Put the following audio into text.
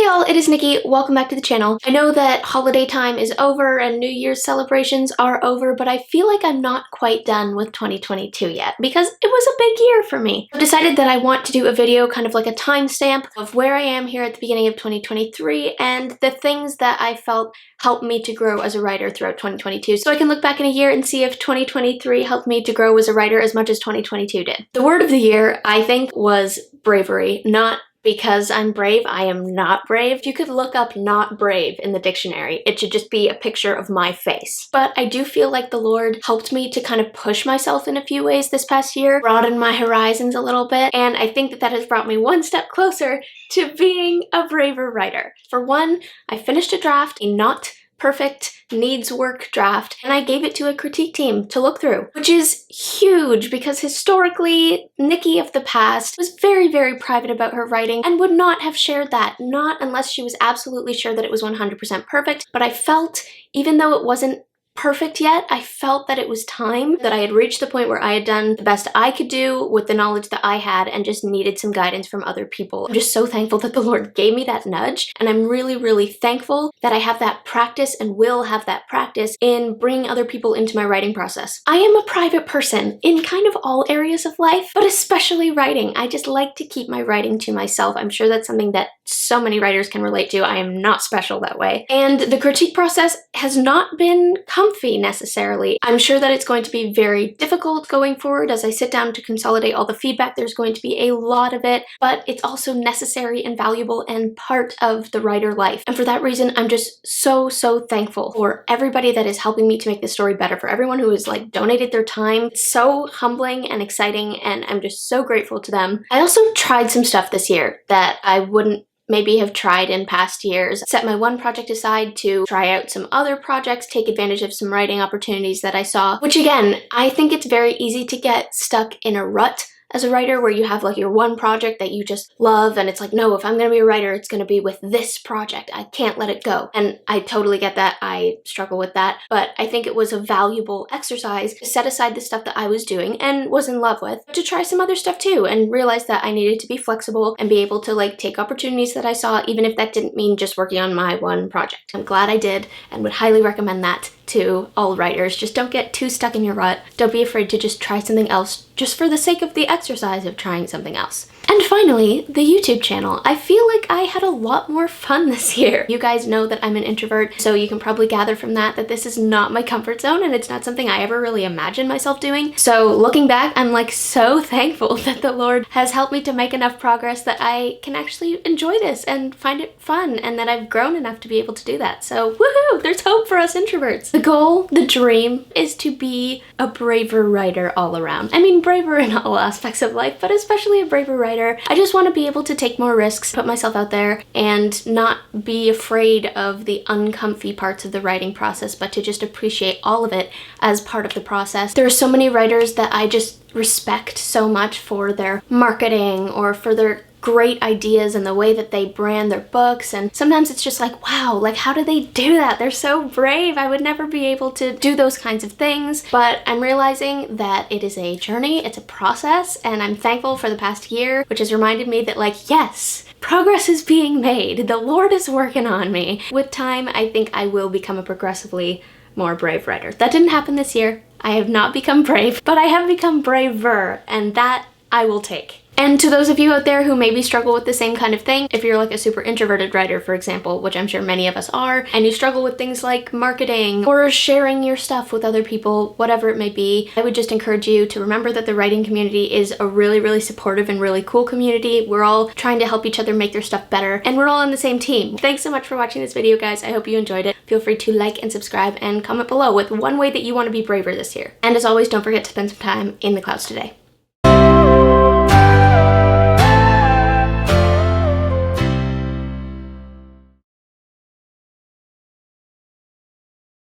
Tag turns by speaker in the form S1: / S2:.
S1: y'all, it is Nikki. Welcome back to the channel. I know that holiday time is over and New Year's celebrations are over, but I feel like I'm not quite done with 2022 yet because it was a big year for me. I've decided that I want to do a video kind of like a timestamp of where I am here at the beginning of 2023 and the things that I felt helped me to grow as a writer throughout 2022. So I can look back in a year and see if 2023 helped me to grow as a writer as much as 2022 did. The word of the year, I think, was bravery. Not because I'm brave, I am not brave. You could look up not brave in the dictionary. It should just be a picture of my face. But I do feel like the Lord helped me to kind of push myself in a few ways this past year, broaden my horizons a little bit, and I think that that has brought me one step closer to being a braver writer. For one, I finished a draft, a not perfect, needs work draft, and I gave it to a critique team to look through, which is huge because historically, Niki of the past was very, very private about her writing and would not have shared that, not unless she was absolutely sure that it was 100% perfect. But I felt, even though it wasn't perfect yet, I felt that it was time, that I had reached the point where I had done the best I could do with the knowledge that I had and just needed some guidance from other people. I'm just so thankful that the Lord gave me that nudge, and I'm really, really thankful that I have that practice and will have that practice in bringing other people into my writing process. I am a private person in kind of all areas of life, but especially writing. I just like to keep my writing to myself. I'm sure that's something that so many writers can relate to. I am not special that way. And the critique process has not been comfy necessarily. I'm sure that it's going to be very difficult going forward as I sit down to consolidate all the feedback. There's going to be a lot of it, but it's also necessary and valuable and part of the writer life. And for that reason, I'm just so thankful for everybody that is helping me to make this story better, for everyone who has like donated their time. It's so humbling and exciting, and I'm just so grateful to them. I also tried some stuff this year that I wouldn't maybe have tried in past years. Set my one project aside to try out some other projects, take advantage of some writing opportunities that I saw, which again, I think it's very easy to get stuck in a rut as a writer where you have like your one project that you just love and it's like, no, if I'm gonna be a writer, it's gonna be with this project. I can't let it go. And I totally get that. I struggle with that. But I think it was a valuable exercise to set aside the stuff that I was doing and was in love with, to try some other stuff too and realize that I needed to be flexible and be able to like take opportunities that I saw, even if that didn't mean just working on my one project. I'm glad I did and would highly recommend that to all writers. Just don't get too stuck in your rut. Don't be afraid to just try something else just for the sake of the exercise of trying something else. And finally, the YouTube channel. I feel like I had a lot more fun this year. You guys know that I'm an introvert, so you can probably gather from that that this is not my comfort zone and it's not something I ever really imagined myself doing. So looking back, I'm like so thankful that the Lord has helped me to make enough progress that I can actually enjoy this and find it fun, and that I've grown enough to be able to do that. So woohoo, there's hope for us introverts. The goal, the dream, is to be a braver writer all around. I mean, braver in all aspects of life, but especially a braver writer. I just want to be able to take more risks, put myself out there, and not be afraid of the uncomfy parts of the writing process, but to just appreciate all of it as part of the process. There are so many writers that I just respect so much for their marketing or for their great ideas and the way that they brand their books, and sometimes it's just like, wow, like how do they do that? They're so brave. I would never be able to do those kinds of things, but I'm realizing that it is a journey, it's a process, and I'm thankful for the past year, which has reminded me that like, yes, progress is being made. The Lord is working on me. With time, I think I will become a progressively more brave writer. That didn't happen this year. I have not become brave, but I have become braver, and that I will take. And to those of you out there who maybe struggle with the same kind of thing, if you're like a super introverted writer, for example, which I'm sure many of us are, and you struggle with things like marketing or sharing your stuff with other people, whatever it may be, I would just encourage you to remember that the writing community is a really supportive and really cool community. We're all trying to help each other make their stuff better, and we're all on the same team. Thanks so much for watching this video, guys. I hope you enjoyed it. Feel free to like and subscribe and comment below with one way that you want to be braver this year. And as always, don't forget to spend some time in the clouds today.